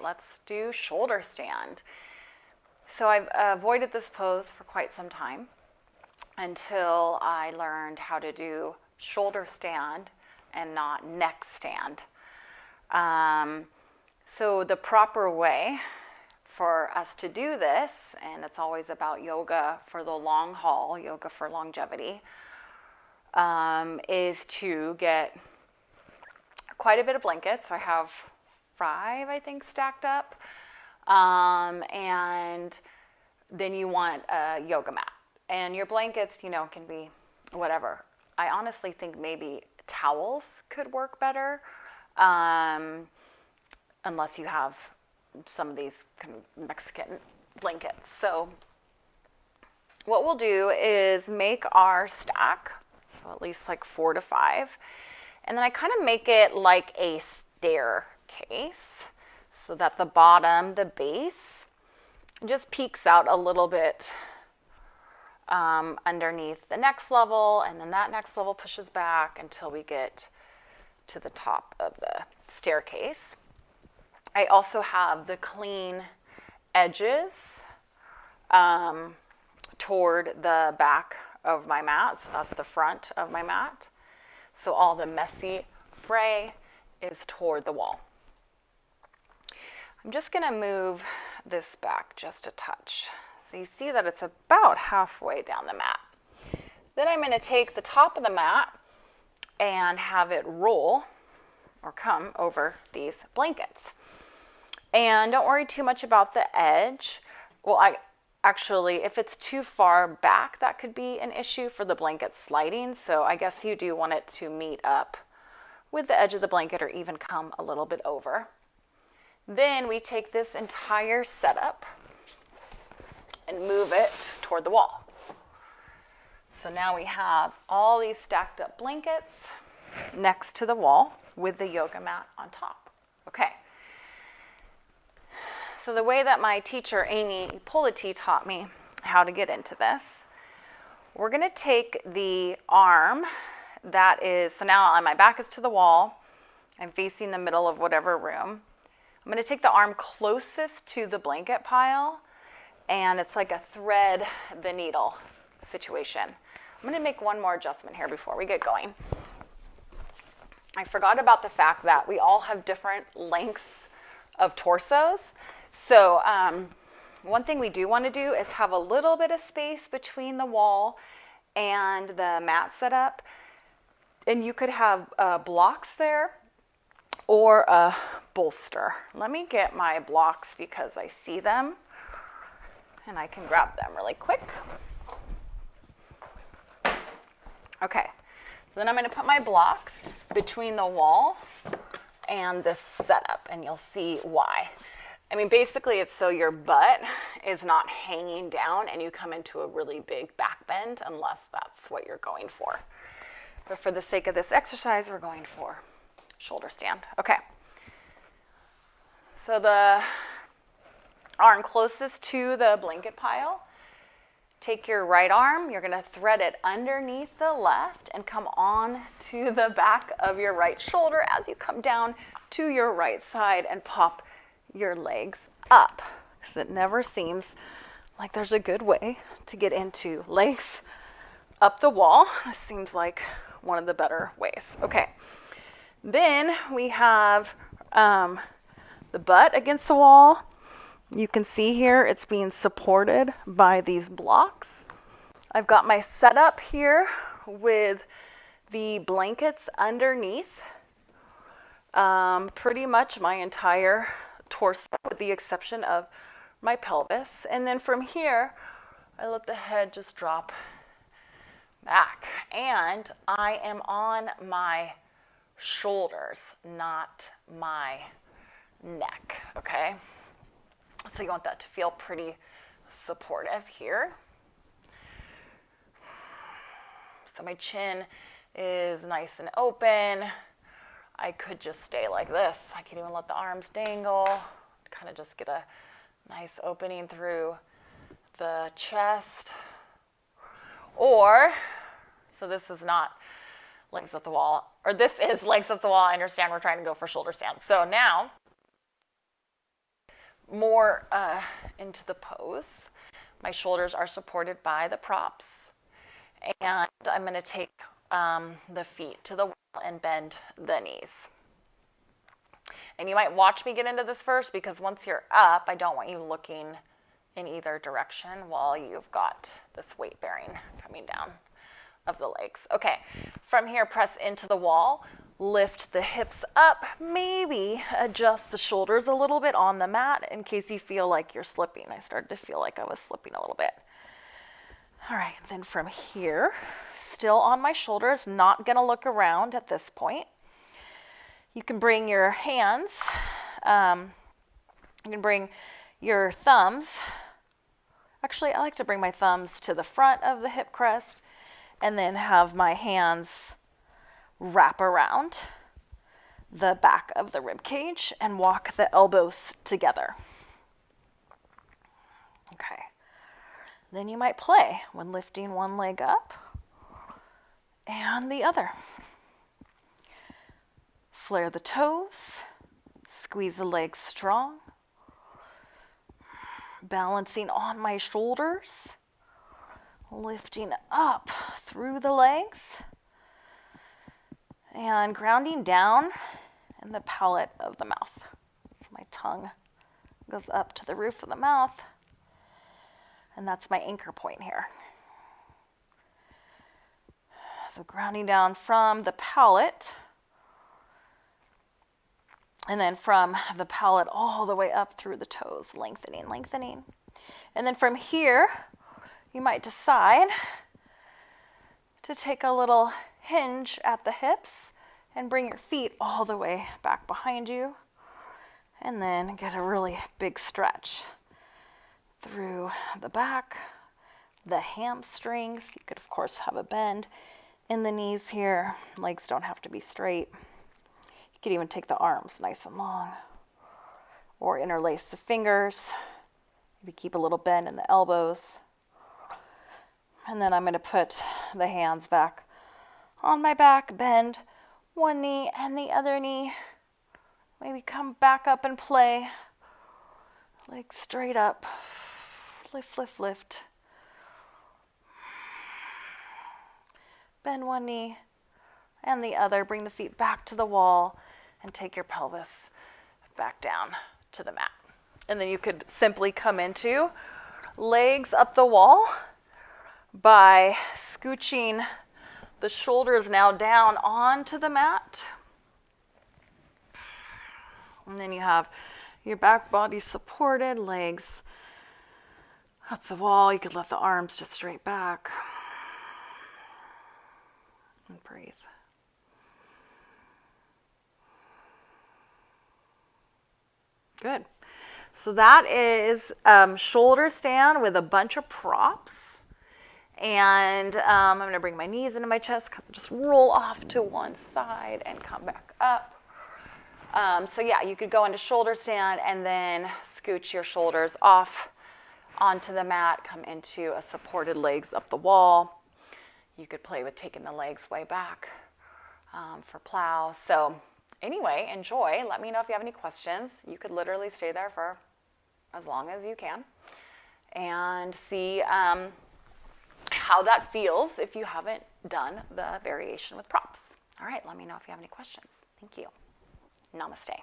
let's do shoulder stand. So I've avoided this pose for quite some time until I learned how to do shoulder stand and not neck stand. So the proper way for us to do this, and it's always about yoga for the long haul, yoga for longevity, is to get quite a bit of blankets. I have 5, I think, stacked up. And then you want a yoga mat. And your blankets, can be whatever. I honestly think maybe towels could work better, unless you have some of these kind of Mexican blankets. So what we'll do is make our stack, so at least like 4 to 5. And then I kind of make it like a staircase so that the bottom, the base, just peeks out a little bit underneath the next level, and then that next level pushes back until we get to the top of the staircase. I also have the clean edges toward the back of my mat, so that's the front of my mat. So all the messy fray is toward the wall. I'm just going to move this back just a touch. So you see that it's about halfway down the mat. Then I'm going to take the top of the mat and have it roll or come over these blankets. And don't worry too much about the edge. Well, actually, if it's too far back, that could be an issue for the blanket sliding. So I guess you do want it to meet up with the edge of the blanket or even come a little bit over. Then we take this entire setup and move it toward the wall. So now we have all these stacked up blankets next to the wall with the yoga mat on top. Okay. So the way that my teacher, Amy Politi, taught me how to get into this, we're going to take the arm that is, so now my back is to the wall. I'm facing the middle of whatever room. I'm going to take the arm closest to the blanket pile, and it's like a thread the needle situation. I'm going to make one more adjustment here before we get going. I forgot about the fact that we all have different lengths of torsos. So one thing we do want to do is have a little bit of space between the wall and the mat setup. And you could have blocks there or a bolster. Let me get my blocks because I see them and I can grab them really quick. Okay, so then I'm going to put my blocks between the wall and this setup, and you'll see why. I mean, basically it's so your butt is not hanging down and you come into a really big back bend, unless that's what you're going for. But for the sake of this exercise, we're going for shoulder stand. Okay. So the arm closest to the blanket pile, take your right arm, you're going to thread it underneath the left and come on to the back of your right shoulder as you come down to your right side and pop your legs up, because it never seems like there's a good way to get into legs up the wall. This seems like one of the better ways. Okay, then we have the butt against the wall. You can see here it's being supported by these blocks. I've got my setup here with the blankets underneath pretty much my entire torso, with the exception of my pelvis. And then from here, I let the head just drop back. And I am on my shoulders, not my neck, okay? So you want that to feel pretty supportive here. So my chin is nice and open. I could just stay like this. I can even let the arms dangle, kind of just get a nice opening through the chest. Or, so this is not legs up the wall, or this is legs up the wall. I understand we're trying to go for shoulder stand. So now more into the pose. My shoulders are supported by the props. And I'm going to take the feet to the wall and bend the knees. And you might watch me get into this first, because once you're up, I don't want you looking in either direction while you've got this weight bearing coming down of the legs. Okay, from here, press into the wall, lift the hips up, maybe adjust the shoulders a little bit on the mat in case you feel like you're slipping. I started to feel like I was slipping a little bit. All right, then from here, still on my shoulders, not gonna look around at this point. You can bring your hands, you can bring your thumbs. Actually, I like to bring my thumbs to the front of the hip crest and then have my hands wrap around the back of the rib cage and walk the elbows together. Okay. Then you might play when lifting one leg up and the other. Flare the toes, squeeze the legs strong, balancing on my shoulders, lifting up through the legs, and grounding down in the palate of the mouth. So my tongue goes up to the roof of the mouth, and that's my anchor point here. So grounding down from the palate, and then from the palate all the way up through the toes, lengthening, lengthening. And then from here, you might decide to take a little hinge at the hips and bring your feet all the way back behind you, and then get a really big stretch through the back, the hamstrings. You could, of course, have a bend in the knees here. Legs don't have to be straight. You could even take the arms nice and long, or interlace the fingers. Maybe keep a little bend in the elbows. And then I'm going to put the hands back on my back, bend one knee and the other knee. Maybe come back up and play. Legs straight up. Lift, lift, lift. Bend one knee and the other. Bring the feet back to the wall and take your pelvis back down to the mat. And then you could simply come into legs up the wall by scooching the shoulders now down onto the mat. And then you have your back body supported, legs up the wall. You could let the arms just straight back. And breathe. Good. So that is shoulder stand with a bunch of props. And I'm going to bring my knees into my chest, just roll off to one side and come back up. So yeah, you could go into shoulder stand and then scooch your shoulders off onto the mat, come into a supported legs up the wall. You could play with taking the legs way back for plow. So anyway, enjoy. Let me know if you have any questions. You could literally stay there for as long as you can and see how that feels if you haven't done the variation with props. All right, let me know if you have any questions. Thank you. Namaste.